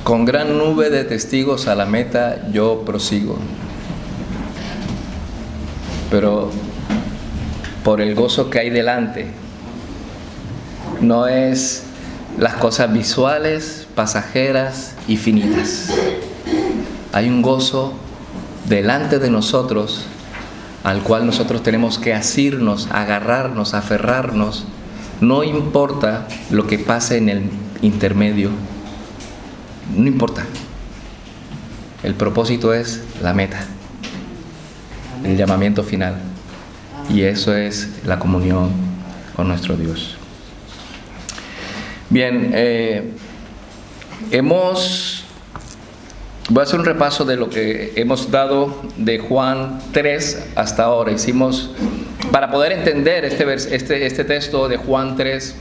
Con gran nube de testigos a la meta yo prosigo. Pero por el gozo que hay delante, no es las cosas visuales, pasajeras y finitas. Hay un gozo delante de nosotros al cual nosotros tenemos que asirnos, agarrarnos, aferrarnos. No importa lo que pase en el intermedio, no importa. El propósito es la meta, el llamamiento final, y eso es la comunión con nuestro Dios. Bien, voy a hacer un repaso de lo que hemos dado de Juan 3 hasta ahora. Para poder entender este texto de Juan 3,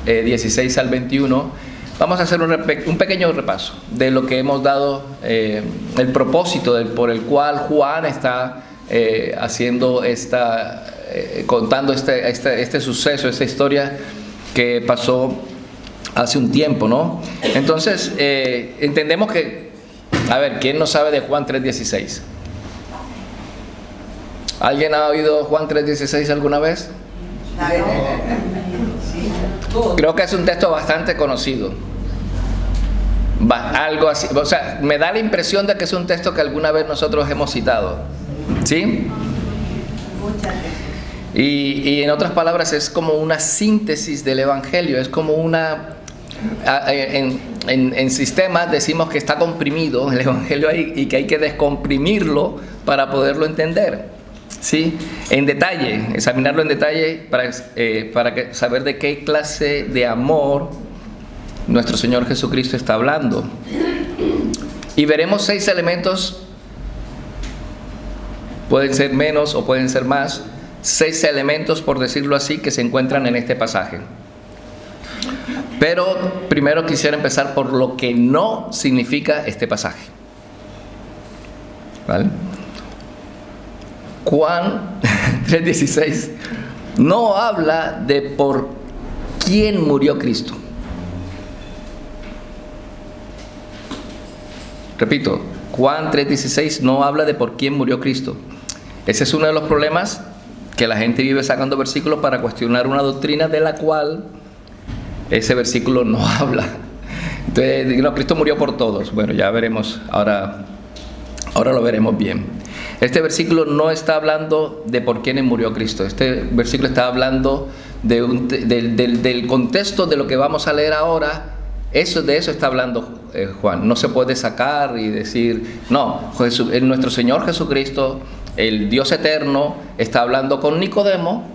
16 al 21, vamos a hacer un pequeño repaso de lo que hemos dado, el propósito por el cual Juan está contando este suceso, esta historia que pasó hace un tiempo, ¿no? Entonces, entendemos que, a ver, ¿quién no sabe de Juan 3:16? ¿Alguien ha oído Juan 3:16 alguna vez? Creo que es un texto bastante conocido. Algo así, o sea, me da la impresión de que es un texto que alguna vez nosotros hemos citado, ¿sí? Y en otras palabras es como una síntesis del Evangelio, es como en sistemas decimos que está comprimido el Evangelio ahí y que hay que descomprimirlo para poderlo entender, ¿sí? En detalle, examinarlo en detalle para saber de qué clase de amor nuestro Señor Jesucristo está hablando. Y veremos 6 elementos, pueden ser menos o pueden ser más, 6 elementos, por decirlo así, que se encuentran en este pasaje. Pero primero quisiera empezar por lo que no significa este pasaje, ¿vale? Juan 3:16 no habla de por quién murió Cristo. Repito, Juan 3:16 no habla de por quién murió Cristo. Ese es uno de los problemas, que la gente vive sacando versículos para cuestionar una doctrina de la cual ese versículo no habla. Entonces, no, Cristo murió por todos. Bueno, ya veremos, ahora lo veremos bien. Este versículo no está hablando de por quién murió Cristo. Este versículo está hablando del contexto de lo que vamos a leer ahora. De eso está hablando Juan. No se puede sacar y decir, no, nuestro Señor Jesucristo, el Dios eterno, está hablando con Nicodemo,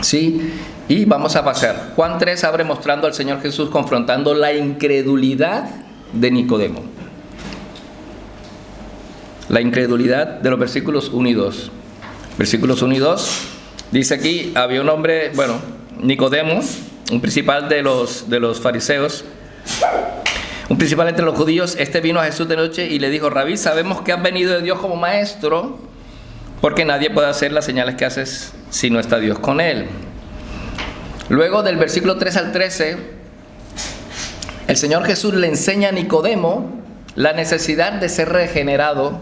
¿sí? Y vamos a pasar. Juan 3 abre mostrando al Señor Jesús confrontando la incredulidad de Nicodemo. La incredulidad de los versículos 1 y 2. Versículos 1 y 2. Dice aquí, había un hombre, Nicodemo, un principal de los fariseos, un principal entre los judíos. Este vino a Jesús de noche y le dijo: Rabí, sabemos que has venido de Dios como maestro, porque nadie puede hacer las señales que haces si no está Dios con él. Luego, del versículo 3 al 13, el Señor Jesús le enseña a Nicodemo la necesidad de ser regenerado,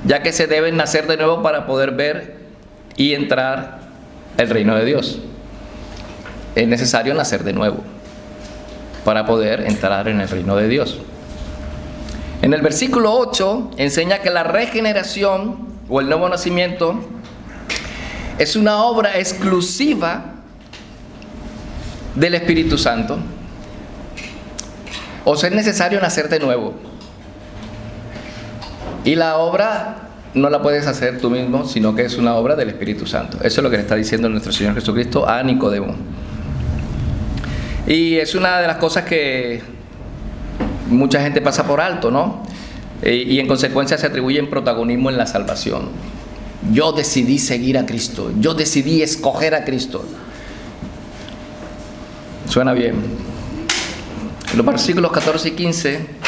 ya que se debe nacer de nuevo para poder ver y entrar al reino de Dios. Es necesario nacer de nuevo para poder entrar en el reino de Dios. En el versículo 8 enseña que la regeneración o el nuevo nacimiento es una obra exclusiva del Espíritu Santo. O sea, es necesario nacer de nuevo. Y la obra no la puedes hacer tú mismo, sino que es una obra del Espíritu Santo. Eso es lo que le está diciendo nuestro Señor Jesucristo a Nicodemo. Y es una de las cosas que mucha gente pasa por alto, ¿no? Y en consecuencia se atribuyen protagonismo en la salvación. Yo decidí seguir a Cristo. Yo decidí escoger a Cristo. Suena bien. En los versículos 14 y 15,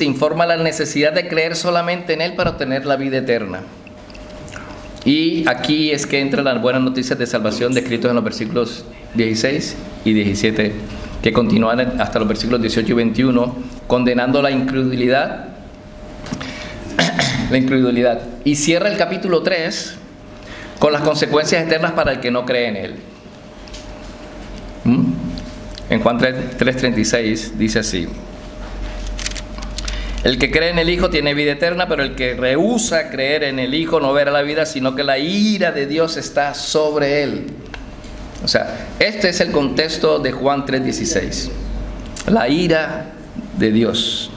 informa la necesidad de creer solamente en Él para obtener la vida eterna. Y aquí es que entran las buenas noticias de salvación descritas en los versículos 16 y 17 que continúan hasta los versículos 18 y 21, condenando la incredulidad. La incredulidad. Y cierra el capítulo 3 con las consecuencias eternas para el que no cree en Él. En Juan 3:36 dice así: el que cree en el Hijo tiene vida eterna, pero el que rehúsa creer en el Hijo no verá la vida, sino que la ira de Dios está sobre él. O sea, este es el contexto de Juan 3:16. La ira de Dios.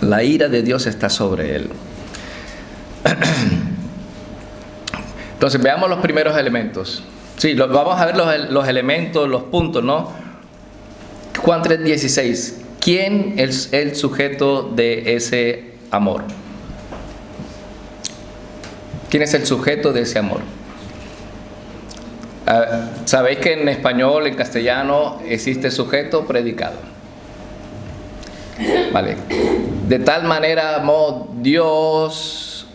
La ira de Dios está sobre él. Entonces, veamos los primeros elementos. Sí, vamos a ver los elementos, los puntos, ¿no? Juan 3:16. ¿Quién es el sujeto de ese amor? ¿Quién es el sujeto de ese amor? Sabéis que en español, en castellano, existe sujeto, predicado. Vale. De tal manera amó Dios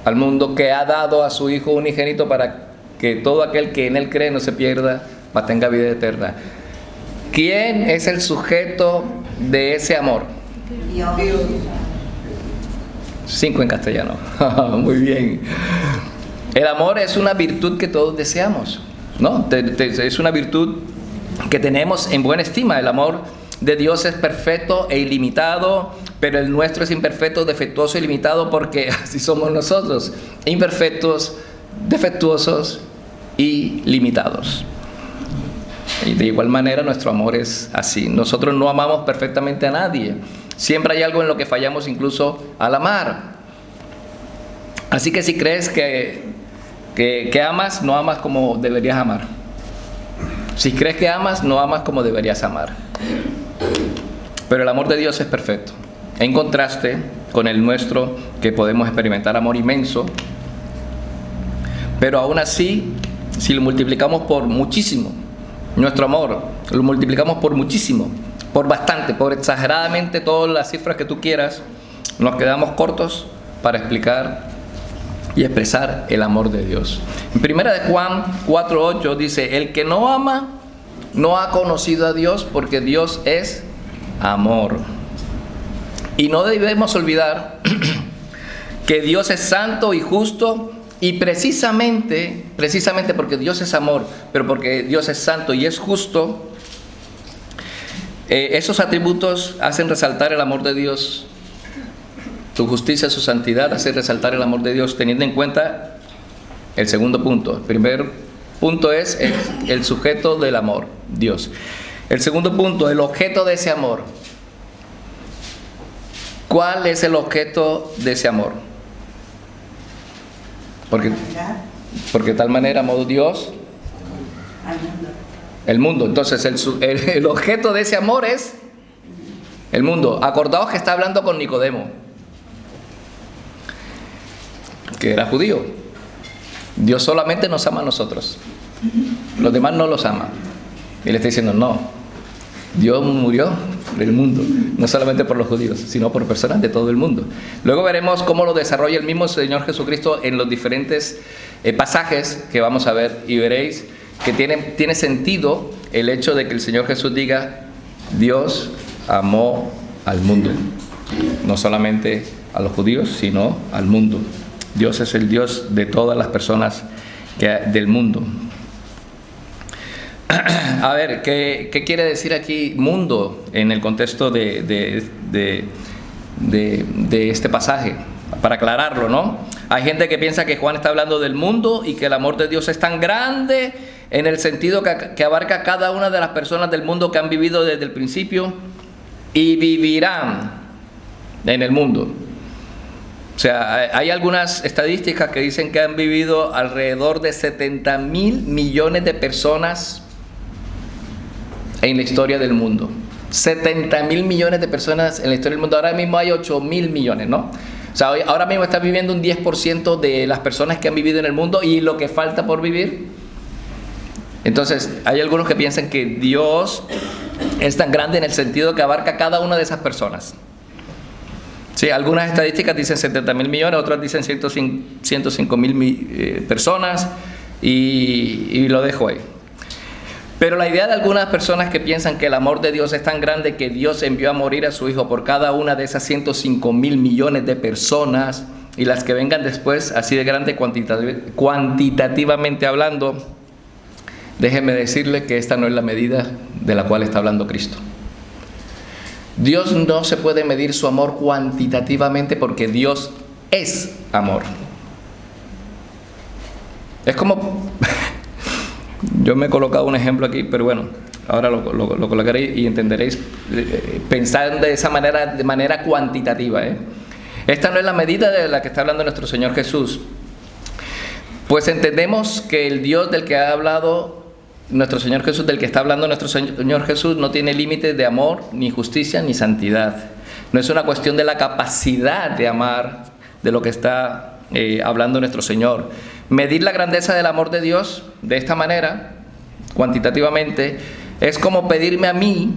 al mundo que ha dado a su Hijo unigénito para que todo aquel que en Él cree no se pierda, mas tenga vida eterna. ¿Quién es el sujeto de ese amor? Dios. 5 en castellano. Muy bien. El amor es una virtud que todos deseamos, ¿no? Es una virtud que tenemos en buena estima. El amor de Dios es perfecto e ilimitado, pero el nuestro es imperfecto, defectuoso y limitado, porque así somos nosotros, imperfectos, defectuosos y limitados. Y de igual manera nuestro amor es así. Nosotros no amamos perfectamente a nadie. Siempre hay algo en lo que fallamos, incluso al amar. Así que si crees que amas, no amas como deberías amar. Si crees que amas, no amas como deberías amar. Pero el amor de Dios es perfecto, en contraste con el nuestro, que podemos experimentar amor inmenso. Pero aún así, si lo multiplicamos por muchísimo, nuestro amor lo multiplicamos por muchísimo, por bastante, por exageradamente todas las cifras que tú quieras, nos quedamos cortos para explicar y expresar el amor de Dios. En primera de Juan 4:8 dice: el que no ama no ha conocido a Dios, porque Dios es amor. Y no debemos olvidar que Dios es santo y justo. Y precisamente porque Dios es amor, pero porque Dios es santo y es justo, esos atributos hacen resaltar el amor de Dios. Su justicia, su santidad hacen resaltar el amor de Dios, teniendo en cuenta el segundo punto. El primer punto es el sujeto del amor, Dios. El segundo punto, el objeto de ese amor. ¿Cuál es el objeto de ese amor? Porque de tal manera amó Dios el mundo. Entonces el objeto de ese amor es el mundo. Acordaos que está hablando con Nicodemo, que era judío. Dios solamente nos ama a nosotros, los demás no los ama. Y le está diciendo: no, Dios murió por el mundo, no solamente por los judíos, sino por personas de todo el mundo. Luego veremos cómo lo desarrolla el mismo Señor Jesucristo en los diferentes pasajes que vamos a ver, y veréis que tiene sentido el hecho de que el Señor Jesús diga: Dios amó al mundo, no solamente a los judíos, sino al mundo. Dios es el Dios de todas las personas del mundo. A ver, ¿qué quiere decir aquí mundo en el contexto de este pasaje? Para aclararlo, ¿no? Hay gente que piensa que Juan está hablando del mundo y que el amor de Dios es tan grande en el sentido que abarca a cada una de las personas del mundo que han vivido desde el principio y vivirán en el mundo. O sea, hay algunas estadísticas que dicen que han vivido alrededor de 70,000 millones de personas en la historia del mundo. 70,000 millones de personas en la historia del mundo. Ahora mismo hay 8,000 millones, ¿no? O sea, ahora mismo está viviendo un 10% de las personas que han vivido en el mundo y lo que falta por vivir. Entonces, hay algunos que piensan que Dios es tan grande en el sentido que abarca a cada una de esas personas. Sí, algunas estadísticas dicen 70,000 millones, otras dicen 105,000 personas, y lo dejo ahí. Pero la idea de algunas personas que piensan que el amor de Dios es tan grande que Dios envió a morir a su Hijo por cada una de esas 105,000 millones de personas y las que vengan después, así de grande cuantitativamente hablando, déjeme decirle que esta no es la medida de la cual está hablando Cristo. Dios no se puede medir su amor cuantitativamente porque Dios es amor. Es como... Yo me he colocado un ejemplo aquí, pero bueno, ahora lo colocaré y entenderéis, pensar de esa manera, de manera cuantitativa. Esta no es la medida de la que está hablando nuestro Señor Jesús. Pues entendemos que el Dios del que ha hablado nuestro Señor Jesús, del que está hablando nuestro Señor Jesús, no tiene límites de amor, ni justicia, ni santidad. No es una cuestión de la capacidad de amar, de lo que está hablando nuestro Señor. Medir la grandeza del amor de Dios de esta manera, cuantitativamente, es como pedirme a mí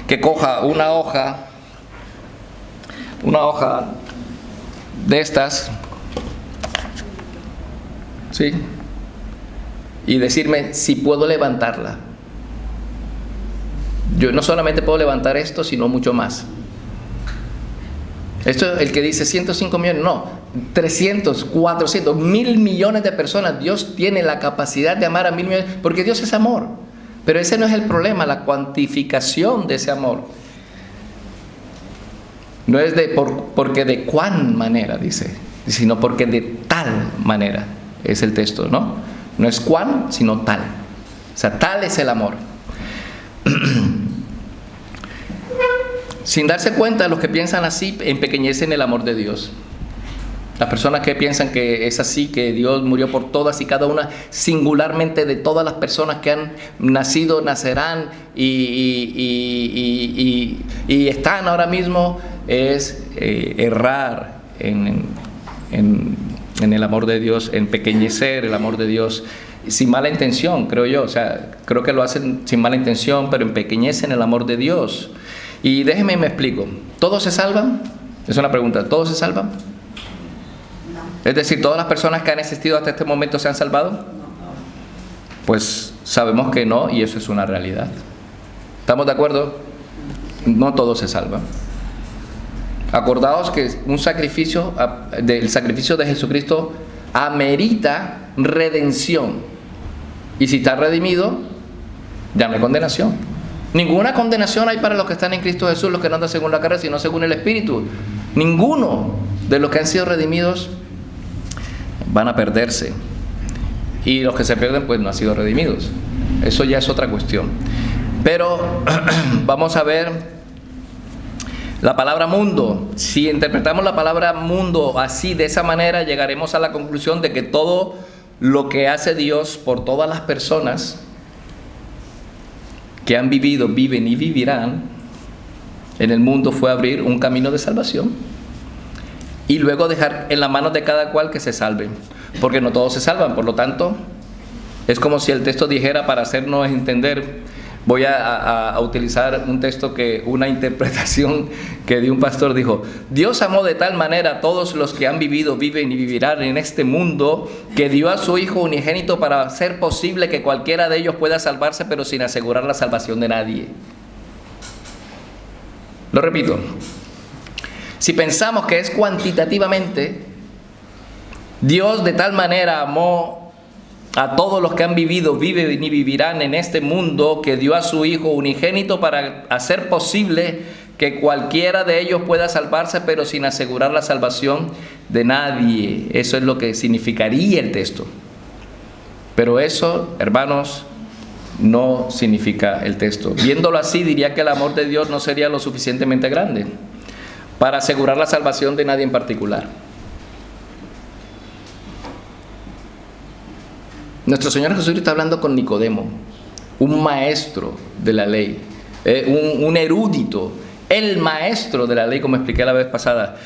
que coja una hoja de estas, ¿sí? Y decirme si puedo levantarla. Yo no solamente puedo levantar esto, sino mucho más. Esto es el que dice 105 millones, no, 300, 400, 1,000 millones de personas. Dios tiene la capacidad de amar a 1,000 millones, porque Dios es amor. Pero ese no es el problema, la cuantificación de ese amor. No es porque de cuán manera, dice, sino porque de tal manera es el texto, ¿no? No es cuán, sino tal. O sea, tal es el amor. Sin darse cuenta, los que piensan así empequeñecen el amor de Dios. Las personas que piensan que es así, que Dios murió por todas y cada una, singularmente de todas las personas que han nacido, nacerán y están ahora mismo, es errar en el amor de Dios, empequeñecer el amor de Dios, sin mala intención, creo yo. O sea, creo que lo hacen sin mala intención, pero empequeñecen el amor de Dios. Y déjenme me explico. ¿Todos se salvan? Es una pregunta. ¿Todos se salvan? Es decir, ¿todas las personas que han existido hasta este momento se han salvado? Pues sabemos que no, y eso es una realidad. ¿Estamos de acuerdo? No todos se salvan. Acordaos que el sacrificio de Jesucristo amerita redención. Y si está redimido, ya no hay condenación. Ninguna condenación hay para los que están en Cristo Jesús, los que no andan según la carne, sino según el Espíritu. Ninguno de los que han sido redimidos van a perderse. Y los que se pierden, pues no han sido redimidos. Eso ya es otra cuestión. Pero vamos a ver la palabra mundo. Si interpretamos la palabra mundo así, de esa manera, llegaremos a la conclusión de que todo lo que hace Dios por todas las personas que han vivido, viven y vivirán en el mundo fue abrir un camino de salvación y luego dejar en las manos de cada cual que se salven, porque no todos se salvan. Por lo tanto, es como si el texto dijera, para hacernos entender, voy a utilizar un texto, una interpretación que dio un pastor, dijo: Dios amó de tal manera a todos los que han vivido, viven y vivirán en este mundo, que dio a su Hijo unigénito para hacer posible que cualquiera de ellos pueda salvarse, pero sin asegurar la salvación de nadie. Lo repito. Si pensamos que es cuantitativamente, Dios de tal manera amó a todos los que han vivido, viven y vivirán en este mundo, que dio a su Hijo unigénito para hacer posible que cualquiera de ellos pueda salvarse, pero sin asegurar la salvación de nadie. Eso es lo que significaría el texto. Pero eso, hermanos, no significa el texto. Viéndolo así, diría que el amor de Dios no sería lo suficientemente grande para asegurar la salvación de nadie en particular. Nuestro Señor Jesús está hablando con Nicodemo, un maestro de la ley, un erudito, el maestro de la ley, como expliqué la vez pasada.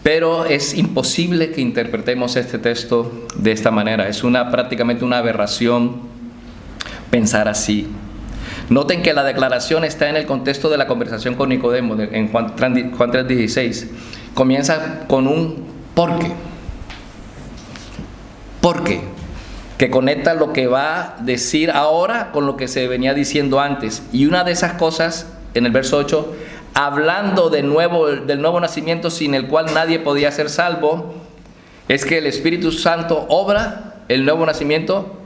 Pero es imposible que interpretemos este texto de esta manera. Es prácticamente una aberración pensar así. Noten que la declaración está en el contexto de la conversación con Nicodemo, en Juan 3:16. Comienza con un ¿por qué? ¿Por qué? que conecta lo que va a decir ahora con lo que se venía diciendo antes. Y una de esas cosas, en el verso 8, hablando del nuevo nacimiento sin el cual nadie podía ser salvo, es que el Espíritu Santo obra el nuevo nacimiento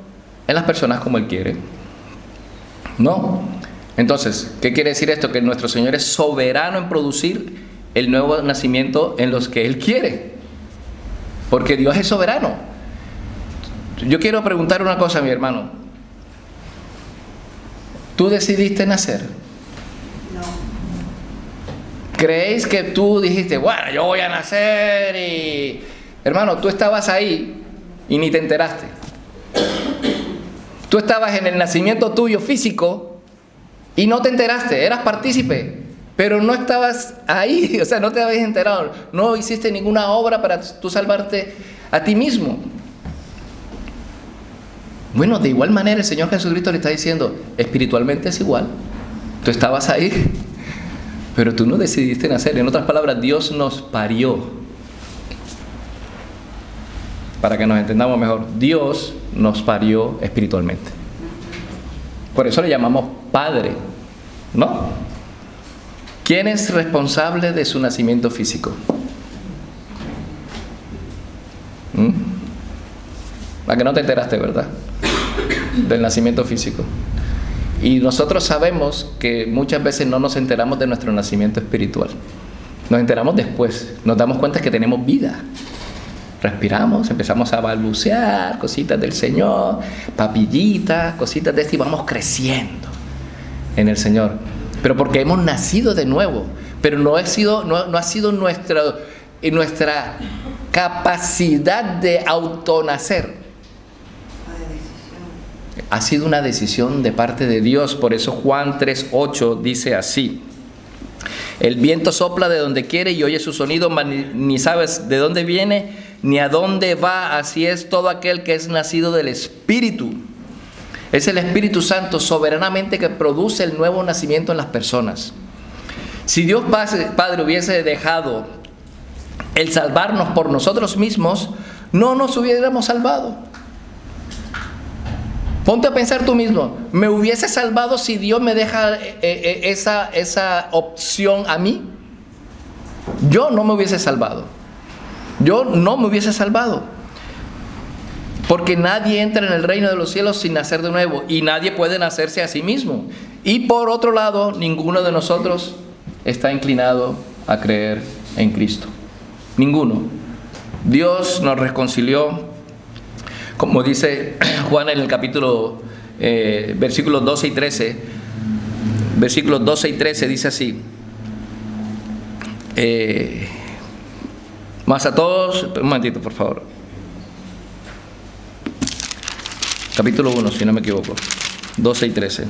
en las personas como Él quiere. ¿No? Entonces, ¿qué quiere decir esto? Que nuestro Señor es soberano en producir el nuevo nacimiento en los que Él quiere. Porque Dios es soberano. Yo quiero preguntar una cosa, mi hermano. ¿Tú decidiste nacer? No. ¿Creéis que tú dijiste, bueno, yo voy a nacer y... Hermano, tú estabas ahí y ni te enteraste. Tú estabas en el nacimiento tuyo físico y no te enteraste, eras partícipe, pero no estabas ahí, o sea, no te habías enterado, no hiciste ninguna obra para tú salvarte a ti mismo. Bueno, de igual manera el Señor Jesucristo le está diciendo, espiritualmente es igual, tú estabas ahí, pero tú no decidiste nacer. En otras palabras, Dios nos parió. Para que nos entendamos mejor, Dios nos parió espiritualmente. Por eso le llamamos Padre, ¿no? ¿Quién es responsable de su nacimiento físico? A que no te enteraste, ¿verdad? Del nacimiento físico. Y nosotros sabemos que muchas veces no nos enteramos de nuestro nacimiento espiritual. Nos enteramos después. Nos damos cuenta que tenemos vida. Respiramos, empezamos a balbucear cositas del Señor, papillitas, cositas de esto, y vamos creciendo en el Señor. Pero porque hemos nacido de nuevo. Pero no ha sido nuestra capacidad de autonacer. Ha sido una decisión de parte de Dios. Por eso Juan 3:8 dice así: el viento sopla de donde quiere y oye su sonido, mas ni sabes de dónde viene ni a dónde va. Así es todo aquel que es nacido del Espíritu. Es el Espíritu Santo soberanamente que produce el nuevo nacimiento en las personas. Si Dios Padre hubiese dejado el salvarnos por nosotros mismos, no nos hubiéramos salvado. Ponte a pensar tú mismo, ¿me hubiese salvado si Dios me deja esa opción a mí? Yo no me hubiese salvado. Yo no me hubiese salvado. Porque nadie entra en el reino de los cielos sin nacer de nuevo. Y nadie puede nacerse a sí mismo. Y por otro lado, ninguno de nosotros está inclinado a creer en Cristo. Ninguno. Dios nos reconcilió. Como dice Juan en el capítulo, versículos 12 y 13, versículos 12 y 13 dice así: mas a todos, un momentito por favor, capítulo 1 si no me equivoco, 12 y 13.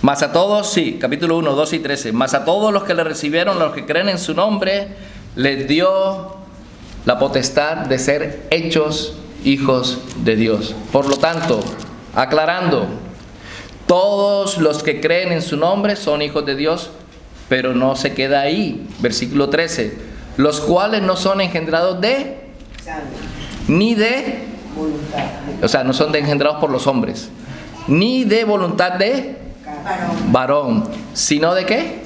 Mas a todos, sí, capítulo 1, 12 y 13, mas a todos los que le recibieron, los que creen en su nombre, les dio la potestad de ser hechos hijos de Dios. Por lo tanto, aclarando, todos los que creen en su nombre son hijos de Dios, pero no se queda ahí. Versículo 13, los cuales no son engendrados de ni de voluntad, o sea, no son engendrados por los hombres, ni de voluntad de varón, sino de ¿qué?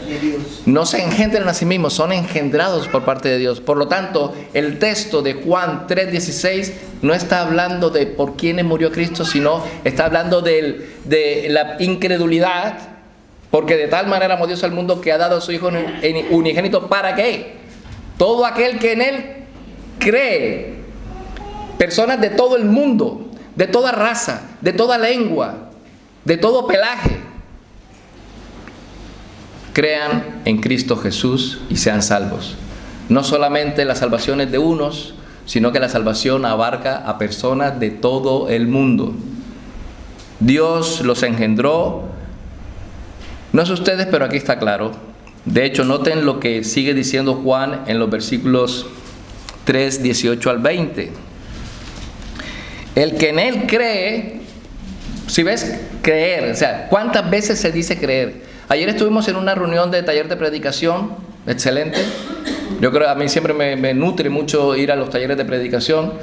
De Dios. No se engendran a sí mismos, son engendrados por parte de Dios. Por lo tanto, el texto de Juan 3:16 no está hablando de por quiénes murió Cristo, sino está hablando de la incredulidad, porque de tal manera amó Dios al mundo que ha dado a su Hijo unigénito. ¿Para qué? Todo aquel que en Él cree. Personas de todo el mundo, de toda raza, de toda lengua, de todo pelaje, crean en Cristo Jesús y sean salvos. No solamente la salvación es de unos, sino que la salvación abarca a personas de todo el mundo. Dios los engendró, no es ustedes, pero aquí está claro. De hecho, noten lo que sigue diciendo Juan en los versículos 3, 18 al 20. El que en Él cree, si ves, creer, o sea, ¿cuántas veces se dice creer? Ayer estuvimos en una reunión de taller de predicación, excelente. Yo creo, a mí siempre me nutre mucho ir a los talleres de predicación.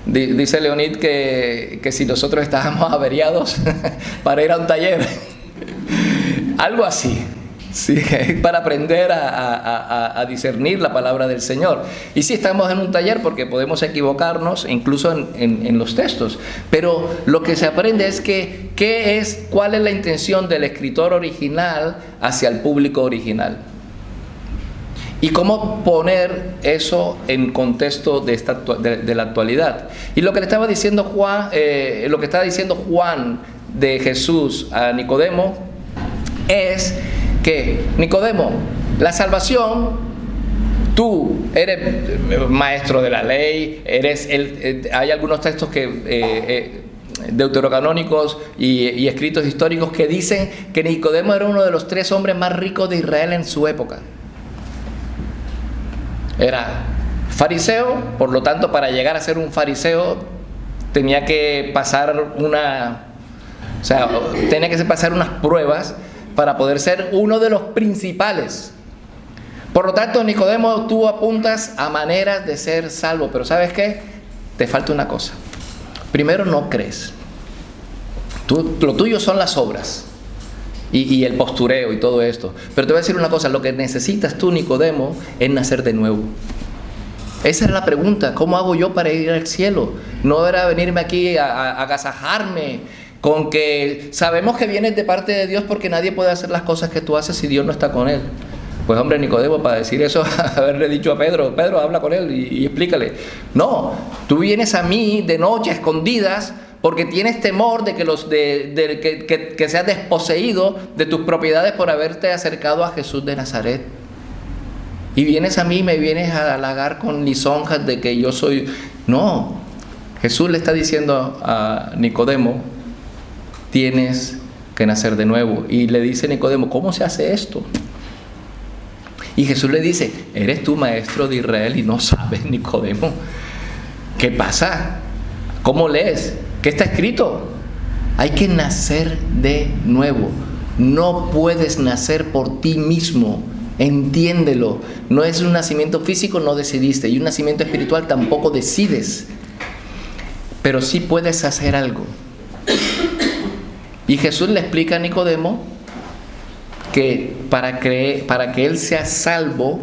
Dice Leonid que si nosotros estábamos averiados para ir a un taller, algo así. Sí, para aprender a discernir la palabra del Señor. Y sí, estamos en un taller porque podemos equivocarnos incluso en los textos, pero lo que se aprende es cuál es la intención del escritor original hacia el público original y cómo poner eso en contexto de la actualidad. Y lo que le estaba diciendo Juan, lo que estaba diciendo Juan de Jesús a Nicodemo es que, Nicodemo, la salvación, tú eres maestro de la ley, hay algunos textos deuterocanónicos y escritos históricos que dicen que Nicodemo era uno de los 3 hombres más ricos de Israel en su época. Era fariseo, por lo tanto, para llegar a ser un fariseo tenía que pasar unas pruebas para poder ser uno de los principales. Por lo tanto, Nicodemo, tú apuntas a maneras de ser salvo, pero ¿sabes qué? Te falta una cosa. Primero, no crees. Lo tuyo son las obras y el postureo y todo esto. Pero te voy a decir una cosa, lo que necesitas tú, Nicodemo, es nacer de nuevo. Esa es la pregunta, ¿cómo hago yo para ir al cielo? No era venirme aquí a agasajarme con que sabemos que vienes de parte de Dios porque nadie puede hacer las cosas que tú haces si Dios no está con él. Pues hombre, Nicodemo, para decir eso, haberle dicho a Pedro, habla con él y explícale. No, tú vienes a mí de noche, a escondidas, porque tienes temor de que seas desposeído de tus propiedades por haberte acercado a Jesús de Nazaret. Y vienes a mí y me vienes a halagar con lisonjas de que yo soy... No, Jesús le está diciendo a Nicodemo, tienes que nacer de nuevo. Y le dice Nicodemo, ¿cómo se hace esto? Y Jesús le dice, ¿eres tú maestro de Israel y no sabes, Nicodemo? ¿Qué pasa? ¿Cómo lees? ¿Qué está escrito? Hay que nacer de nuevo. No puedes nacer por ti mismo. Entiéndelo. No es un nacimiento físico, no decidiste. Y un nacimiento espiritual tampoco decides. Pero sí puedes hacer algo. Y Jesús le explica a Nicodemo que para que él sea salvo,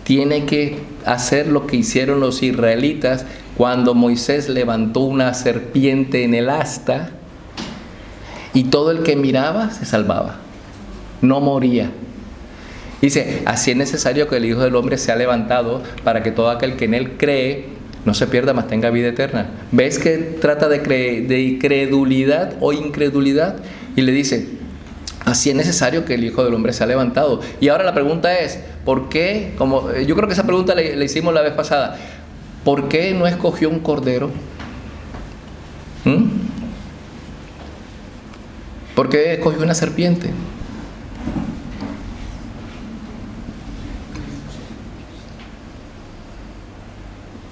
tiene que hacer lo que hicieron los israelitas cuando Moisés levantó una serpiente en el asta y todo el que miraba se salvaba, no moría. Dice, así es necesario que el Hijo del Hombre sea levantado para que todo aquel que en él cree no se pierda, mas tenga vida eterna. ¿Ves que trata de credulidad o incredulidad? Y le dice, así es necesario que el Hijo del Hombre sea levantado. Y ahora la pregunta es, ¿por qué? Yo creo que esa pregunta le hicimos la vez pasada. ¿Por qué no escogió un cordero? ¿Por qué escogió una serpiente?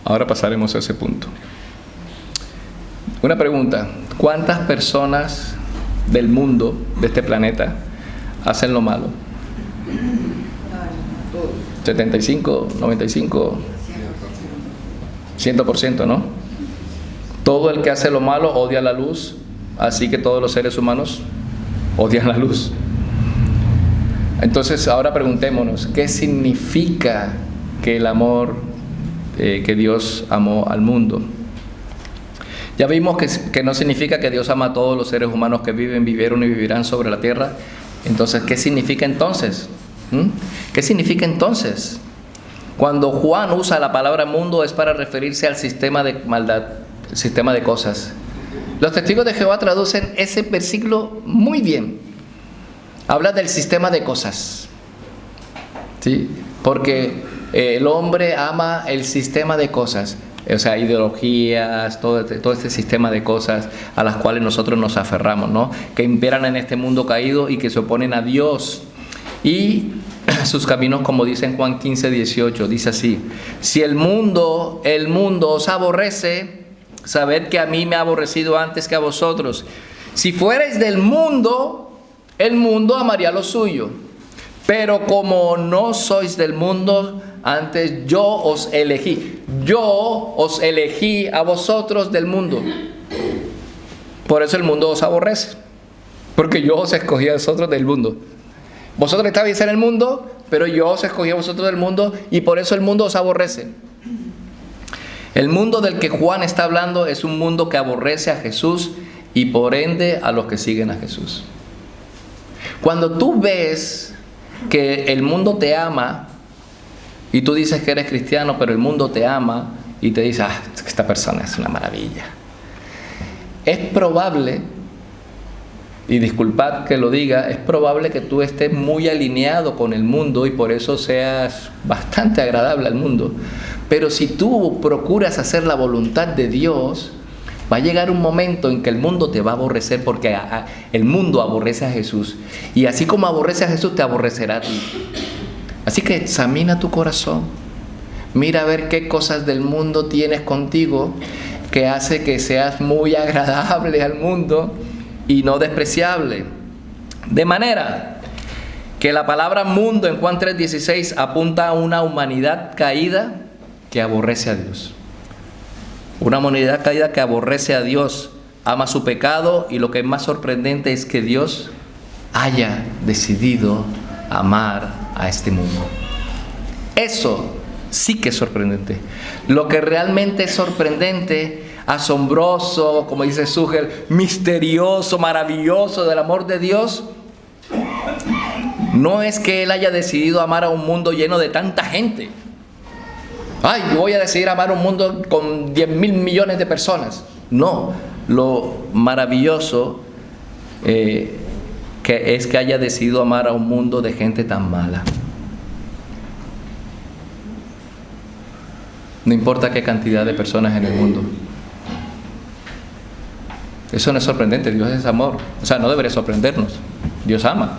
Ahora pasaremos a ese punto. Una pregunta, ¿cuántas personas del mundo, de este planeta, hacen lo malo? 75, 95, 100%, ¿no? Todo el que hace lo malo odia la luz, así que todos los seres humanos odian la luz. Entonces ahora preguntémonos, ¿qué significa que el amor que Dios amó al mundo? Ya vimos que no significa que Dios ama a todos los seres humanos que vivieron y vivirán sobre la tierra. Entonces, ¿qué significa entonces? ¿Qué significa entonces? Cuando Juan usa la palabra mundo es para referirse al sistema de maldad, el sistema de cosas. Los testigos de Jehová traducen ese versículo muy bien. Habla del sistema de cosas, ¿sí? Porque el hombre ama el sistema de cosas, o sea, ideologías, todo este sistema de cosas a las cuales nosotros nos aferramos, ¿no? Que imperan en este mundo caído y que se oponen a Dios. Y sus caminos, como dice en Juan 15:18, dice así: si el mundo os aborrece, sabed que a mí me ha aborrecido antes que a vosotros. Si fuerais del mundo, el mundo amaría lo suyo. Pero como no sois del mundo, antes yo os elegí. Yo os elegí a vosotros del mundo. Por eso el mundo os aborrece. Porque yo os escogí a vosotros del mundo. Vosotros estabais en el mundo, pero yo os escogí a vosotros del mundo y por eso el mundo os aborrece. El mundo del que Juan está hablando es un mundo que aborrece a Jesús y por ende a los que siguen a Jesús. Cuando tú ves que el mundo te ama y tú dices que eres cristiano, pero el mundo te ama y te dice, esta persona es una maravilla. Es probable, y disculpad que lo diga, es probable que tú estés muy alineado con el mundo y por eso seas bastante agradable al mundo. Pero si tú procuras hacer la voluntad de Dios, va a llegar un momento en que el mundo te va a aborrecer porque el mundo aborrece a Jesús. Y así como aborrece a Jesús, te aborrecerá a ti. Así que examina tu corazón. Mira a ver qué cosas del mundo tienes contigo que hace que seas muy agradable al mundo y no despreciable. De manera que la palabra mundo en Juan 3:16 apunta a una humanidad caída que aborrece a Dios. Una humanidad caída que aborrece a Dios, ama su pecado y lo que es más sorprendente es que Dios haya decidido amar a este mundo. Eso sí que es sorprendente. Lo que realmente es sorprendente, asombroso, como dice Sugel, misterioso, maravilloso del amor de Dios, no es que Él haya decidido amar a un mundo lleno de tanta gente. Ay, yo voy a decidir amar un mundo con 10,000 millones de personas. No, lo maravilloso que es que haya decidido amar a un mundo de gente tan mala. No importa qué cantidad de personas en el mundo. Eso no es sorprendente, Dios es amor. O sea, no debería sorprendernos. Dios ama.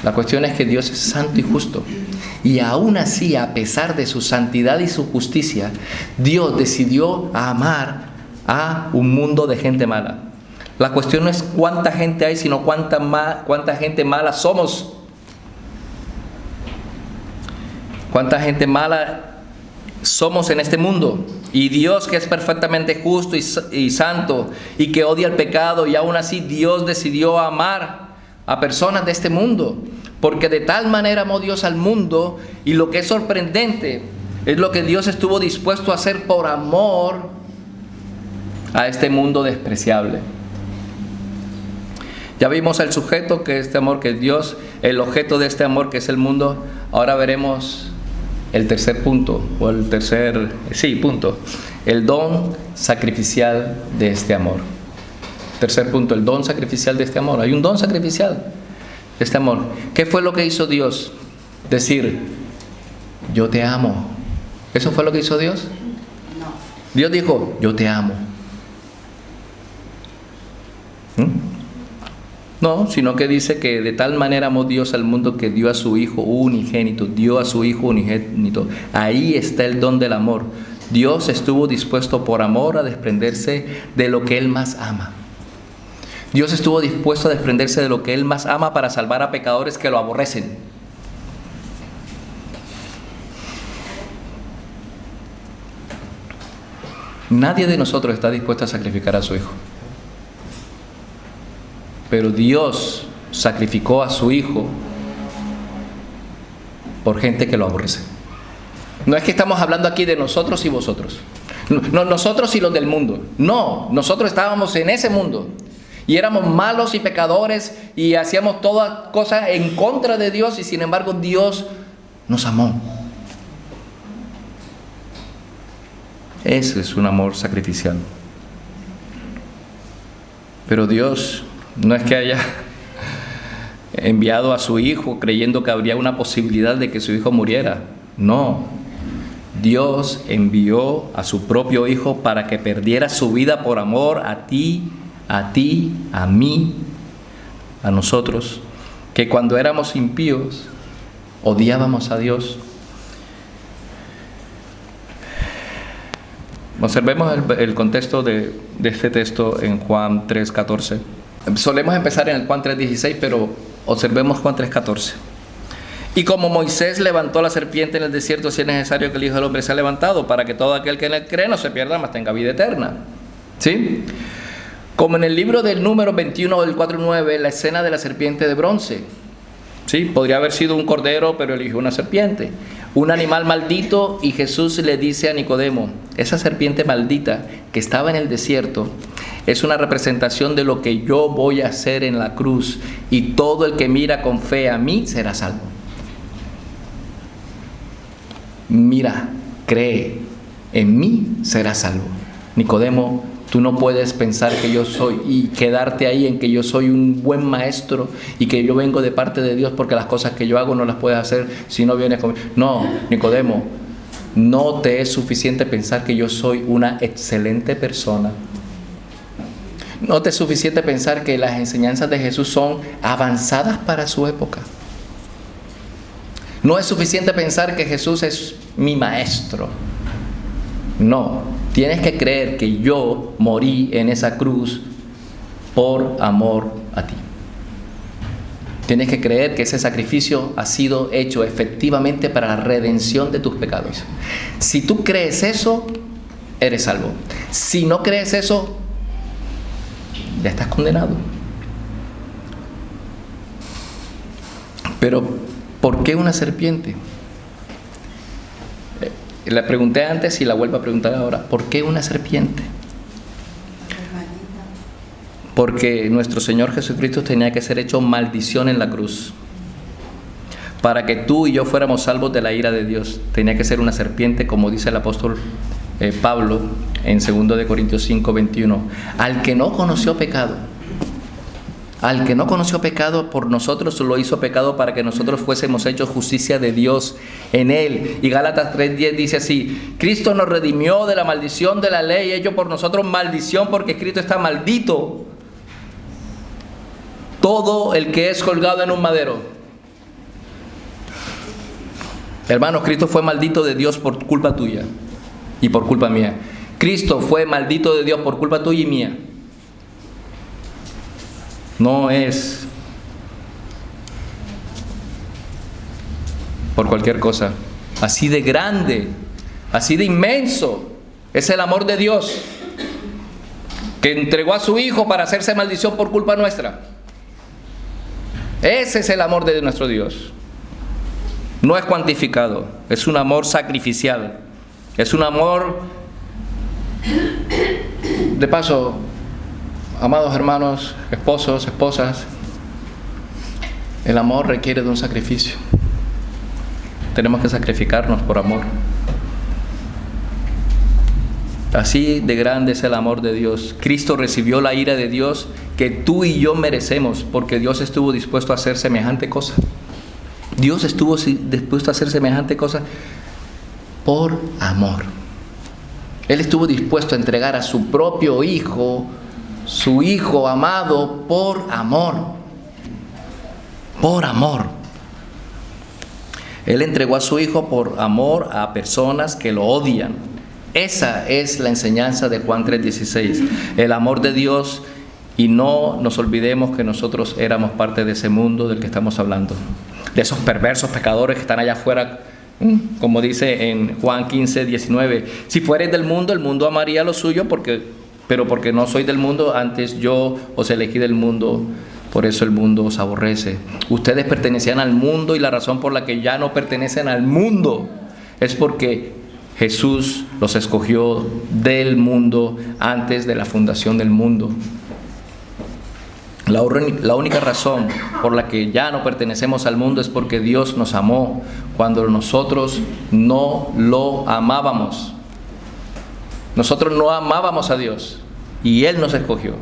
La cuestión es que Dios es santo y justo. Y aún así, a pesar de su santidad y su justicia, Dios decidió amar a un mundo de gente mala. La cuestión no es cuánta gente hay, sino cuánta gente mala somos. Cuánta gente mala somos en este mundo. Y Dios, que es perfectamente justo y santo y que odia el pecado, y aún así Dios decidió amar a personas de este mundo. Porque de tal manera amó Dios al mundo, y lo que es sorprendente es lo que Dios estuvo dispuesto a hacer por amor a este mundo despreciable. Ya vimos el sujeto, que es este amor que es Dios, el objeto de este amor que es el mundo. Ahora veremos el tercer punto, o el tercer, punto, el don sacrificial de este amor. Tercer punto, el don sacrificial de este amor. Hay un don sacrificial de este amor. ¿Qué fue lo que hizo Dios? Decir, yo te amo. ¿Eso fue lo que hizo Dios? No. Dios dijo, yo te amo. No, sino que dice que de tal manera amó Dios al mundo que dio a su Hijo unigénito, dio a su Hijo unigénito. Ahí está el don del amor. Dios estuvo dispuesto por amor a desprenderse de lo que Él más ama. Dios estuvo dispuesto a desprenderse de lo que Él más ama para salvar a pecadores que lo aborrecen. Nadie de nosotros está dispuesto a sacrificar a su Hijo. Pero Dios sacrificó a su Hijo por gente que lo aborrece. No es que estamos hablando aquí de nosotros y vosotros. No, nosotros y los del mundo. No, nosotros estábamos en ese mundo. Y éramos malos y pecadores y hacíamos todas cosas en contra de Dios, y sin embargo Dios nos amó. Ese es un amor sacrificial. Pero Dios no es que haya enviado a su Hijo creyendo que habría una posibilidad de que su Hijo muriera. No. Dios envió a su propio Hijo para que perdiera su vida por amor a ti, a mí, a nosotros, que cuando éramos impíos odiábamos a Dios. Observemos el contexto de este texto en Juan 3:14. Solemos empezar en el Juan 3:16, pero observemos Juan 3:14. Y como Moisés levantó la serpiente en el desierto, así es necesario que el Hijo del Hombre sea levantado, para que todo aquel que en él cree no se pierda, mas tenga vida eterna. ¿Sí? Como en el libro del Número 21 del 4:9, la escena de la serpiente de bronce. ¿Sí? Podría haber sido un cordero, pero eligió una serpiente. Un animal maldito, y Jesús le dice a Nicodemo, esa serpiente maldita que estaba en el desierto es una representación de lo que yo voy a hacer en la cruz, y todo el que mira con fe a mí será salvo. Mira, cree, en mí será salvo. Nicodemo, tú no puedes pensar que yo soy y quedarte ahí en que yo soy un buen maestro y que yo vengo de parte de Dios porque las cosas que yo hago no las puedes hacer si no vienes conmigo. No, Nicodemo, no te es suficiente pensar que yo soy una excelente persona. No te es suficiente pensar que las enseñanzas de Jesús son avanzadas para su época. No es suficiente pensar que Jesús es mi maestro. No, tienes que creer que yo morí en esa cruz por amor a ti. Tienes que creer que ese sacrificio ha sido hecho efectivamente para la redención de tus pecados. Si tú crees eso, eres salvo. Si no crees eso, ya estás condenado. Pero, ¿por qué una serpiente? La pregunté antes y la vuelvo a preguntar ahora. ¿Por qué una serpiente? Porque nuestro Señor Jesucristo tenía que ser hecho maldición en la cruz. Para que tú y yo fuéramos salvos de la ira de Dios, tenía que ser una serpiente, como dice el apóstol Pablo en 2 de Corintios 5:21. Al que no conoció pecado, por nosotros lo hizo pecado para que nosotros fuésemos hechos justicia de Dios en él. Y Gálatas 3:10 dice así: Cristo nos redimió de la maldición de la ley, hecho por nosotros maldición, porque escrito está: maldito todo el que es colgado en un madero. Hermanos, Cristo fue maldito de Dios por culpa tuya y por culpa mía. Cristo fue maldito de Dios por culpa tuya y mía. No es por cualquier cosa. Así de grande, así de inmenso es el amor de Dios, que entregó a su Hijo para hacerse maldición por culpa nuestra. Ese es el amor de nuestro Dios. No es cuantificado, es un amor sacrificial. Es un amor, de paso, amados hermanos, esposos, esposas, el amor requiere de un sacrificio. Tenemos que sacrificarnos por amor. Así de grande es el amor de Dios. Cristo recibió la ira de Dios que tú y yo merecemos, porque Dios estuvo dispuesto a hacer semejante cosa. Dios estuvo dispuesto a hacer semejante cosa por amor. Él estuvo dispuesto a entregar a su propio Hijo, su Hijo amado, por amor. Por amor. Él entregó a su Hijo por amor a personas que lo odian. Esa es la enseñanza de Juan 3:16. El amor de Dios, y no nos olvidemos que nosotros éramos parte de ese mundo del que estamos hablando. De esos perversos pecadores que están allá afuera, como dice en Juan 15:19. Si fueres del mundo, el mundo amaría lo suyo, pero porque no soy del mundo, antes yo os elegí del mundo, por eso el mundo os aborrece. Ustedes pertenecían al mundo, y la razón por la que ya no pertenecen al mundo es porque Jesús los escogió del mundo antes de la fundación del mundo. La única razón por la que ya no pertenecemos al mundo es porque Dios nos amó cuando nosotros no lo amábamos. Nosotros no amábamos a Dios y Él nos escogió.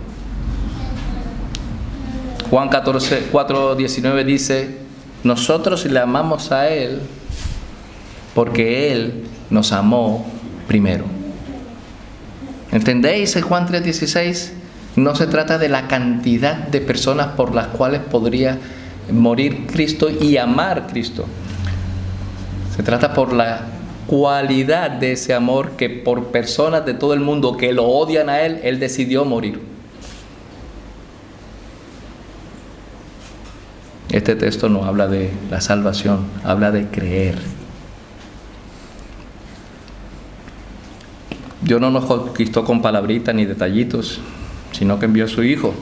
Juan 4:19 dice: nosotros le amamos a Él porque Él nos amó primero. ¿Entendéis el Juan 3:16? No se trata de la cantidad de personas por las cuales podría morir Cristo y amar Cristo. Se trata por la cualidad de ese amor, que por personas de todo el mundo que lo odian a Él, Él decidió morir. Este texto no habla de la salvación, habla de creer. Dios no nos conquistó con palabritas ni detallitos, sino que envió a su Hijo,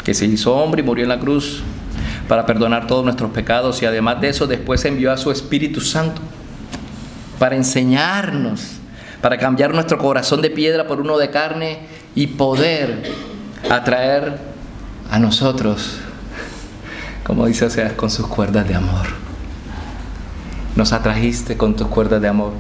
que se hizo hombre y murió en la cruz para perdonar todos nuestros pecados, y además de eso después envió a su Espíritu Santo para enseñarnos, para cambiar nuestro corazón de piedra por uno de carne y poder atraer a nosotros, como dice Oseas, con sus cuerdas de amor. Nos atrajiste con tus cuerdas de amor.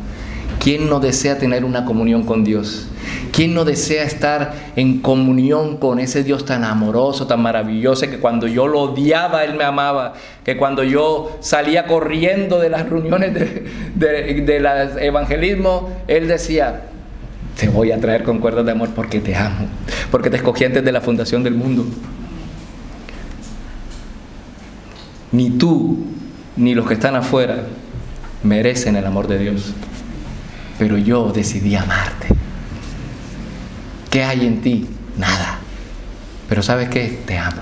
¿Quién no desea tener una comunión con Dios? ¿Quién no desea estar en comunión con ese Dios tan amoroso, tan maravilloso, que cuando yo lo odiaba, Él me amaba? Que cuando yo salía corriendo de las reuniones del evangelismo, Él decía: te voy a traer con cuerdas de amor porque te amo, porque te escogí antes de la fundación del mundo. Ni tú, ni los que están afuera merecen el amor de Dios, pero yo decidí amarte. ¿Qué hay en ti? Nada. Pero ¿sabes qué? Te amo.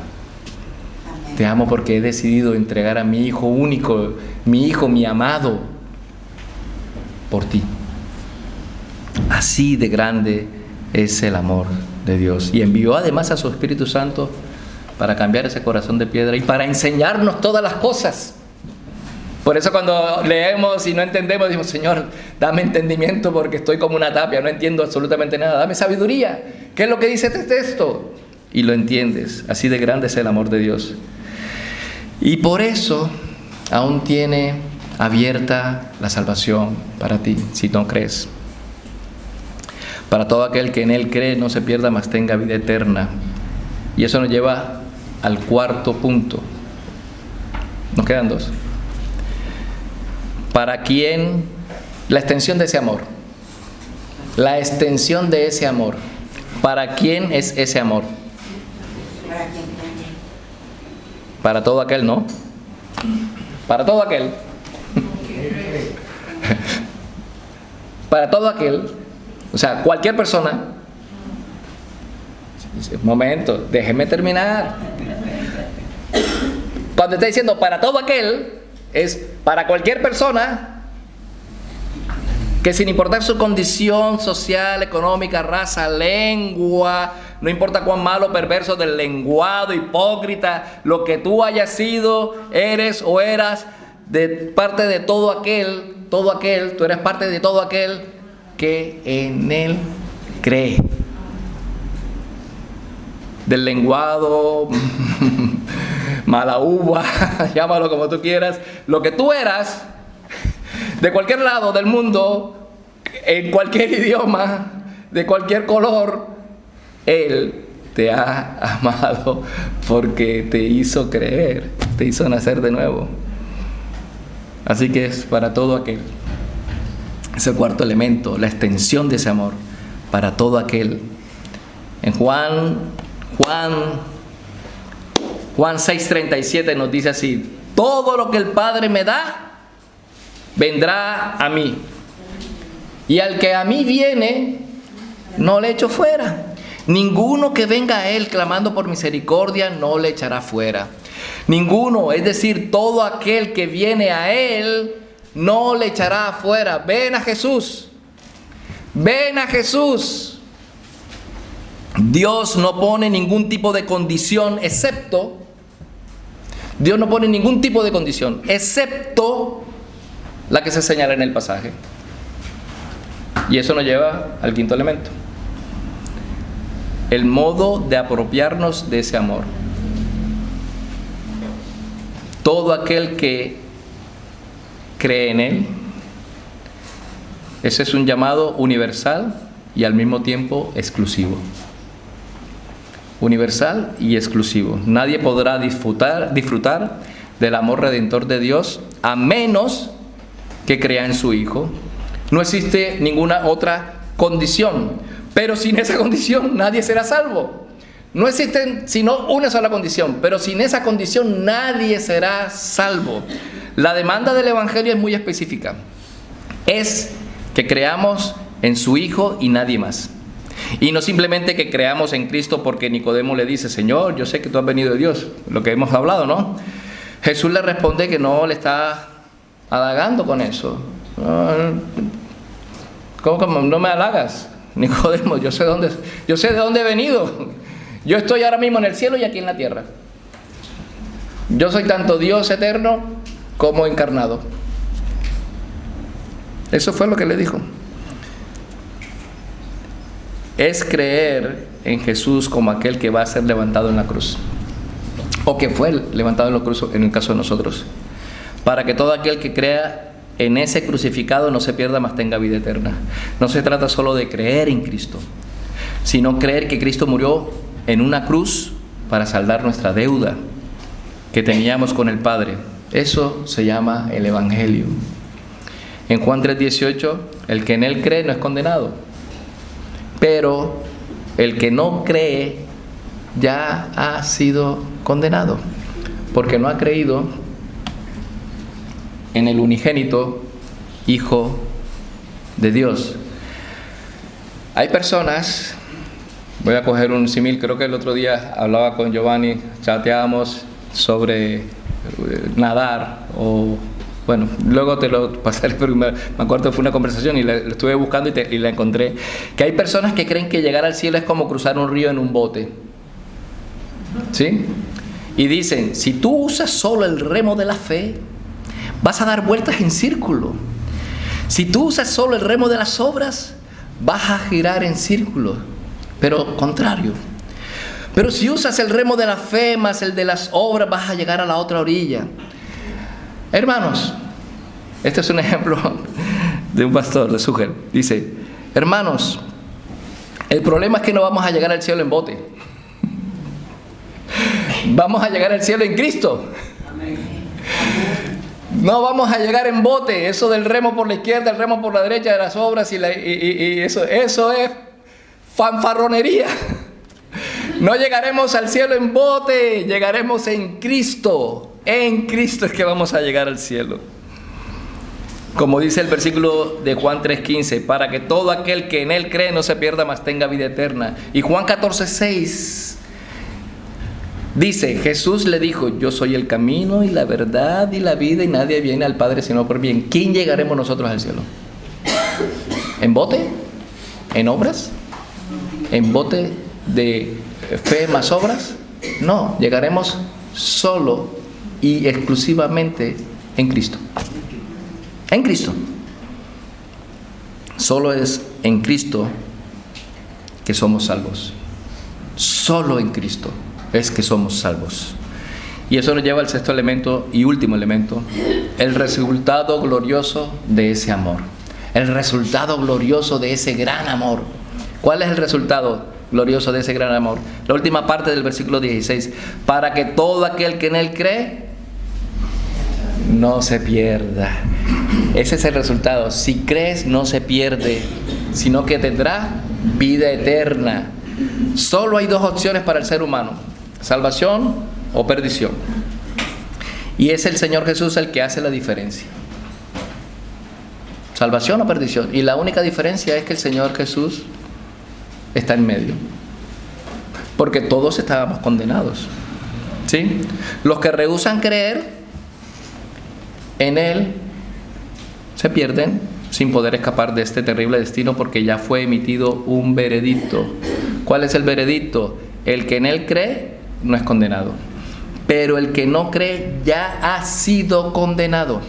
Amén. Te amo porque he decidido entregar a mi Hijo único, mi Hijo, mi amado, por ti. Así de grande es el amor de Dios. Y envió además a su Espíritu Santo para cambiar ese corazón de piedra y para enseñarnos todas las cosas. Por eso cuando leemos y no entendemos, decimos: Señor, dame entendimiento porque estoy como una tapia, no entiendo absolutamente nada. Dame sabiduría. ¿Qué es lo que dice este texto? Y lo entiendes. Así de grande es el amor de Dios. Y por eso aún tiene abierta la salvación para ti, si no crees. Para todo aquel que en Él cree, no se pierda, mas tenga vida eterna. Y eso nos lleva al cuarto punto. Nos quedan dos. ¿Para quién? La extensión de ese amor. La extensión de ese amor. ¿Para quién es ese amor? Para todo aquel, ¿no? Para todo aquel. Para todo aquel. O sea, cualquier persona. Momento, déjeme terminar. Cuando está diciendo para todo aquel, es para cualquier persona que, sin importar su condición social, económica, raza, lengua, no importa cuán malo o perverso del lenguado, hipócrita, lo que tú hayas sido, eres o eras, de parte de todo aquel, tú eres parte de todo aquel que en Él cree. Del lenguado, mala uva, llámalo como tú quieras, lo que tú eras, de cualquier lado del mundo, en cualquier idioma, de cualquier color, Él te ha amado porque te hizo creer, te hizo nacer de nuevo. Así que es para todo aquel. Es el cuarto elemento, la extensión de ese amor para todo aquel. En Juan 6:37 nos dice así: todo lo que el Padre me da, vendrá a mí. Y al que a mí viene, no le echo fuera. Ninguno que venga a Él clamando por misericordia, no le echará fuera. Ninguno, es decir, todo aquel que viene a Él, no le echará afuera. Ven a Jesús. Ven a Jesús. Dios no pone ningún tipo de condición, excepto la que se señala en el pasaje. Y eso nos lleva al quinto elemento: el modo de apropiarnos de ese amor. Todo aquel que cree en Él, ese es un llamado universal y al mismo tiempo exclusivo. Universal y exclusivo. Nadie podrá disfrutar del amor redentor de Dios a menos que crea en su Hijo. No existe ninguna otra condición, pero sin esa condición nadie será salvo. No existe sino una sola condición, pero sin esa condición nadie será salvo. La demanda del Evangelio es muy específica. Es que creamos en su Hijo y nadie más. Y no simplemente que creamos en Cristo porque Nicodemo le dice: Señor, yo sé que tú has venido de Dios, lo que hemos hablado, ¿no? Jesús le responde que no le está halagando con eso. ¿Cómo no me halagas, Nicodemo? Yo sé de dónde he venido. Yo estoy ahora mismo en el cielo y aquí en la tierra. Yo soy tanto Dios eterno como encarnado. Eso fue lo que le dijo. Es creer en Jesús como aquel que va a ser levantado en la cruz, o que fue levantado en la cruz en el caso de nosotros, para que todo aquel que crea en ese crucificado no se pierda, mas tenga vida eterna. No se trata solo de creer en Cristo, sino creer que Cristo murió en una cruz para saldar nuestra deuda que teníamos con el Padre. Eso se llama el Evangelio. En Juan 3:18, el que en él cree no es condenado, pero el que no cree ya ha sido condenado, porque no ha creído en el unigénito Hijo de Dios. Hay personas, voy a coger un símil, creo que el otro día hablaba con Giovanni, chateábamos sobre nadar, o bueno, luego te lo pasaré, pero me acuerdo que fue una conversación y la estuve buscando y la encontré, que hay personas que creen que llegar al cielo es como cruzar un río en un bote, ¿sí? Y dicen, si tú usas solo el remo de la fe, vas a dar vueltas en círculo. Si tú usas solo el remo de las obras, vas a girar en círculo, pero contrario. Pero si usas el remo de la fe más el de las obras, vas a llegar a la otra orilla. Hermanos, este es un ejemplo de un pastor de Sugel. Dice, hermanos, el problema es que no vamos a llegar al cielo en bote. Vamos a llegar al cielo en Cristo. No vamos a llegar en bote. Eso del remo por la izquierda, el remo por la derecha, de las obras y eso es fanfarronería. No llegaremos al cielo en bote, llegaremos en Cristo. En Cristo es que vamos a llegar al cielo. Como dice el versículo de Juan 3:15, para que todo aquel que en él cree no se pierda, mas tenga vida eterna. Y Juan 14:6 dice, Jesús le dijo, yo soy el camino y la verdad y la vida, y nadie viene al Padre sino por mí. ¿En quién llegaremos nosotros al cielo? ¿En bote? ¿En obras? ¿En bote de fe más obras? No, llegaremos solo y exclusivamente en Cristo. En Cristo. Solo es en Cristo que somos salvos. Solo en Cristo es que somos salvos. Y eso nos lleva al sexto elemento y último elemento, el resultado glorioso de ese amor. El resultado glorioso de ese gran amor. ¿Cuál es el resultado glorioso de ese gran amor? La última parte del versículo 16. Para que todo aquel que en él cree no se pierda. Ese es el resultado. Si crees, no se pierde, sino que tendrá vida eterna. Solo hay dos opciones para el ser humano: salvación o perdición. Y es el Señor Jesús el que hace la diferencia. Salvación o perdición. Y la única diferencia es que el Señor Jesús está en medio. Porque todos estábamos condenados, ¿sí? Los que rehúsan creer en Él se pierden sin poder escapar de este terrible destino, porque ya fue emitido un veredicto. ¿Cuál es el veredicto? El que en Él cree no es condenado, pero el que no cree ya ha sido condenado,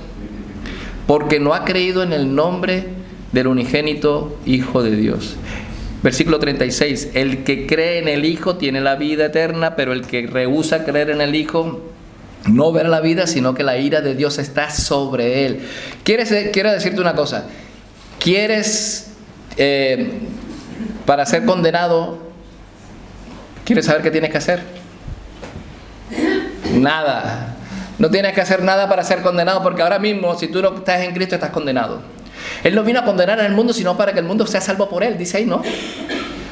porque no ha creído en el nombre del unigénito Hijo de Dios. Versículo 36, el que cree en el Hijo tiene la vida eterna, pero el que rehúsa creer en el Hijo no verá la vida, sino que la ira de Dios está sobre él. Quiero decirte una cosa. ¿Quieres, para ser condenado, quieres saber qué tienes que hacer? Nada. No tienes que hacer nada para ser condenado, porque ahora mismo, si tú no estás en Cristo, estás condenado. Él no vino a condenar al mundo, sino para que el mundo sea salvo por él. Dice ahí, ¿no?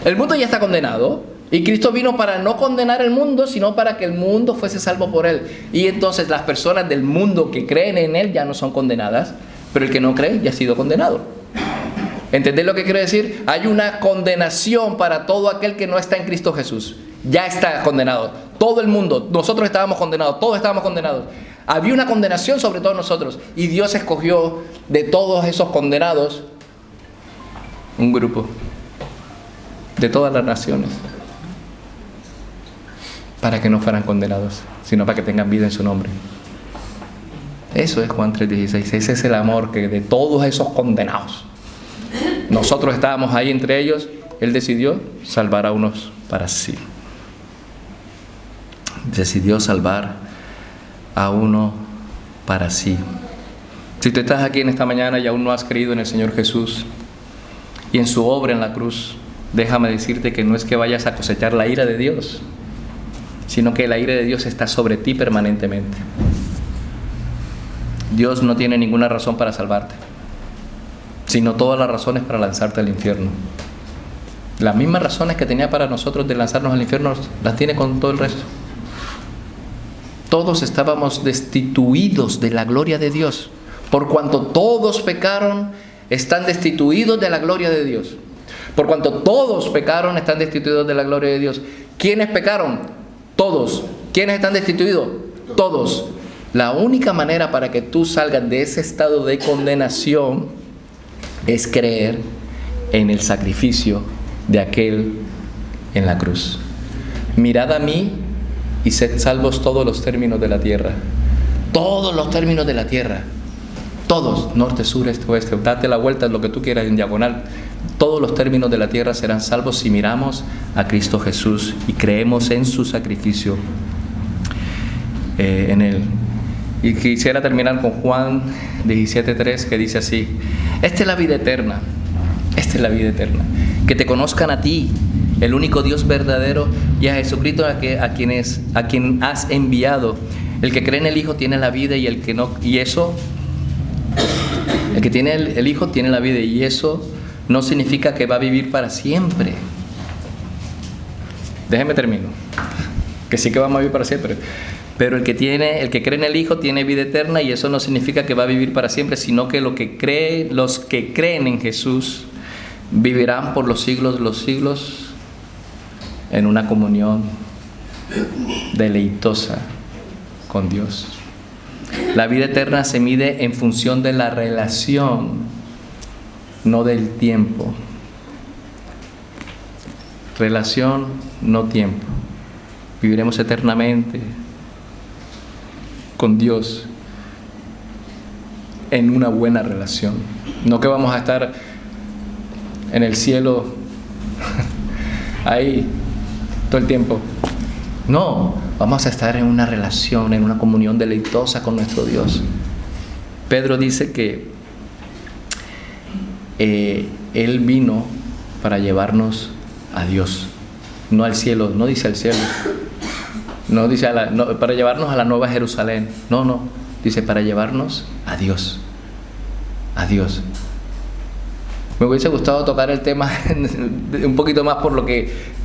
El mundo ya está condenado. Y Cristo vino para no condenar el mundo, sino para que el mundo fuese salvo por Él. Y entonces las personas del mundo que creen en Él ya no son condenadas, pero el que no cree ya ha sido condenado. ¿Entendés lo que quiero decir? Hay una condenación para todo aquel que no está en Cristo Jesús. Ya está condenado. Todo el mundo, nosotros estábamos condenados, todos estábamos condenados. Había una condenación sobre todos nosotros. Y Dios escogió de todos esos condenados un grupo de todas las naciones para que no fueran condenados, sino para que tengan vida en su nombre. Eso es Juan 3:16. Ese es el amor que de todos esos condenados, nosotros estábamos ahí entre ellos. Él decidió salvar a unos para sí. Decidió salvar a uno para sí. Si tú estás aquí en esta mañana y aún no has creído en el Señor Jesús y en su obra en la cruz, déjame decirte que no es que vayas a cosechar la ira de Dios, sino que la ira de Dios está sobre ti permanentemente. Dios no tiene ninguna razón para salvarte, sino todas las razones para lanzarte al infierno. Las mismas razones que tenía para nosotros de lanzarnos al infierno, las tiene con todo el resto. Todos estábamos destituidos de la gloria de Dios. Por cuanto todos pecaron, están destituidos de la gloria de Dios. Por cuanto todos pecaron, están destituidos de la gloria de Dios. ¿Quiénes pecaron? Todos. ¿Quiénes están destituidos? Todos. La única manera para que tú salgas de ese estado de condenación es creer en el sacrificio de aquel en la cruz. Mirad a mí y sed salvos todos los términos de la tierra. Todos los términos de la tierra. Todos, norte, sur, este, oeste. Date la vuelta, lo que tú quieras en diagonal. Todos los términos de la tierra serán salvos si miramos a Cristo Jesús y creemos en su sacrificio en Él. Y quisiera terminar con Juan 17:3, que dice así: esta es la vida eterna, esta es la vida eterna, que te conozcan a ti, el único Dios verdadero, y a Jesucristo a quien has enviado. El que cree en el Hijo tiene la vida, y el que no, y eso, el que tiene el Hijo tiene la vida, y eso no significa que va a vivir para siempre. Déjeme termino, que sí que vamos a vivir para siempre. Pero el que cree en el Hijo tiene vida eterna, y eso no significa que va a vivir para siempre, sino que los que creen en Jesús vivirán por los siglos de los siglos en una comunión deleitosa con Dios. La vida eterna se mide en función de la relación, no del tiempo. Relación, no tiempo. Viviremos eternamente con Dios en una buena relación. No que vamos a estar en el cielo ahí todo el tiempo. No, vamos a estar en una relación, en una comunión deleitosa con nuestro Dios. Pedro dice que Él vino para llevarnos a Dios, no al cielo. No dice al cielo, no dice para llevarnos a la nueva Jerusalén. No, dice para llevarnos a Dios. A Dios. Me hubiese gustado tocar el tema un poquito más por lo que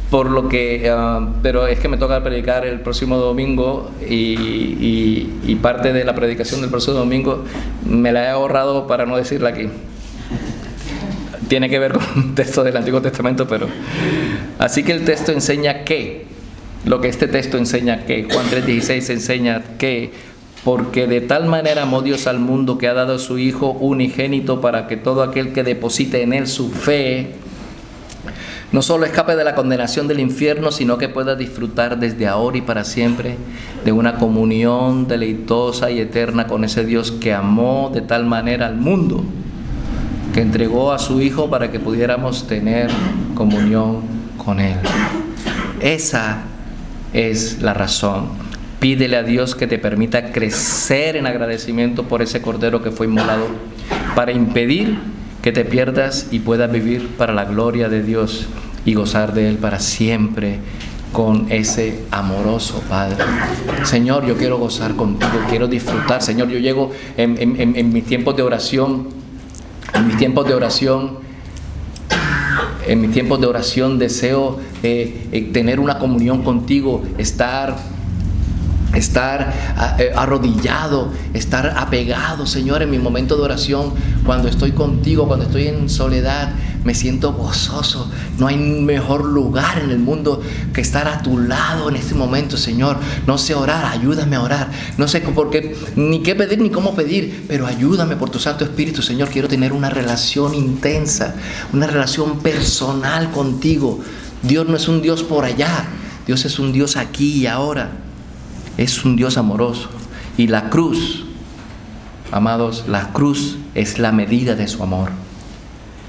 pero es que me toca predicar el próximo domingo y parte de la predicación del próximo domingo me la he ahorrado para no decirla aquí. Tiene que ver con un texto del Antiguo Testamento, pero así que el texto enseña que lo que este texto enseña que Juan 3:16 enseña que porque de tal manera amó Dios al mundo que ha dado a su Hijo unigénito para que todo aquel que deposite en Él su fe no solo escape de la condenación del infierno, sino que pueda disfrutar desde ahora y para siempre de una comunión deleitosa y eterna con ese Dios que amó de tal manera al mundo, que entregó a su Hijo para que pudiéramos tener comunión con Él. Esa es la razón. Pídele a Dios que te permita crecer en agradecimiento por ese Cordero que fue inmolado, para impedir que te pierdas y puedas vivir para la gloria de Dios y gozar de Él para siempre con ese amoroso Padre. Señor, yo quiero gozar contigo, quiero disfrutar. Señor, yo llego en mis tiempos de oración, en mis tiempos de oración deseo tener una comunión contigo, estar arrodillado, estar apegado, Señor, en mi momento de oración, cuando estoy contigo, cuando estoy en soledad. me siento gozoso. No hay mejor lugar en el mundo que estar a tu lado en este momento, Señor. No sé orar, ayúdame a orar. No sé por qué, ni qué pedir ni cómo pedir, pero ayúdame por tu Santo Espíritu, Señor. Quiero tener una relación intensa, una relación personal contigo. Dios no es un Dios por allá, Dios es un Dios aquí y ahora. Es un Dios amoroso. Y la cruz, amados, la cruz es la medida de su amor.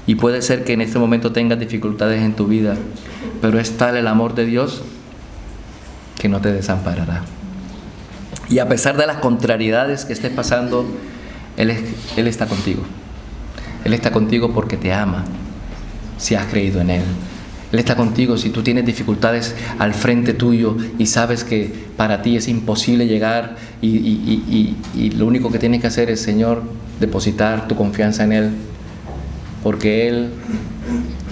Y puede ser que en este momento tengas dificultades en tu vida, pero es tal el amor de Dios que no te desamparará. Y a pesar de las contrariedades que estés pasando, Él está contigo. Él está contigo porque te ama, si has creído en Él. Él está contigo si tú tienes dificultades al frente tuyo y sabes que para ti es imposible llegar y lo único que tienes que hacer es, Señor, depositar tu confianza en Él, porque Él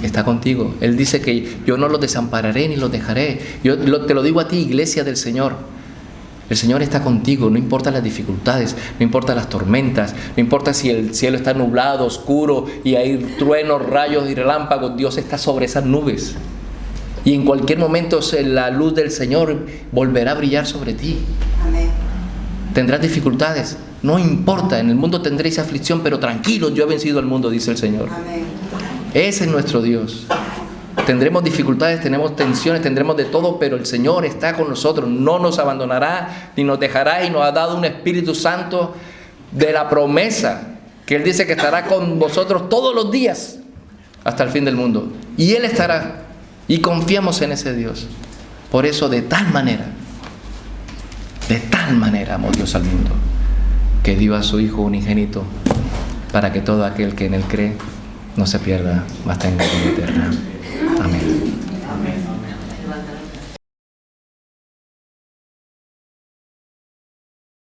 está contigo. Él dice que yo no los desampararé ni los dejaré. Te lo digo a ti, iglesia del Señor. El Señor está contigo, no importa las dificultades, no importa las tormentas, no importa si el cielo está nublado, oscuro y hay truenos, rayos y relámpagos. Dios está sobre esas nubes. Y en cualquier momento la luz del Señor volverá a brillar sobre ti. Amén. Tendrás dificultades, no importa, en el mundo tendréis aflicción, pero tranquilos, yo he vencido al mundo, dice el Señor. Amén. Ese es nuestro Dios. Tendremos dificultades, tendremos tensiones, tendremos de todo, pero el Señor está con nosotros, no nos abandonará ni nos dejará, y nos ha dado un Espíritu Santo de la promesa, que Él dice que estará con vosotros todos los días hasta el fin del mundo. Y Él estará, y confiamos en ese Dios. Por eso de tal manera amó Dios al mundo, que dio a su Hijo unigénito, para que todo aquel que en Él cree no se pierda, mas tenga vida eterna.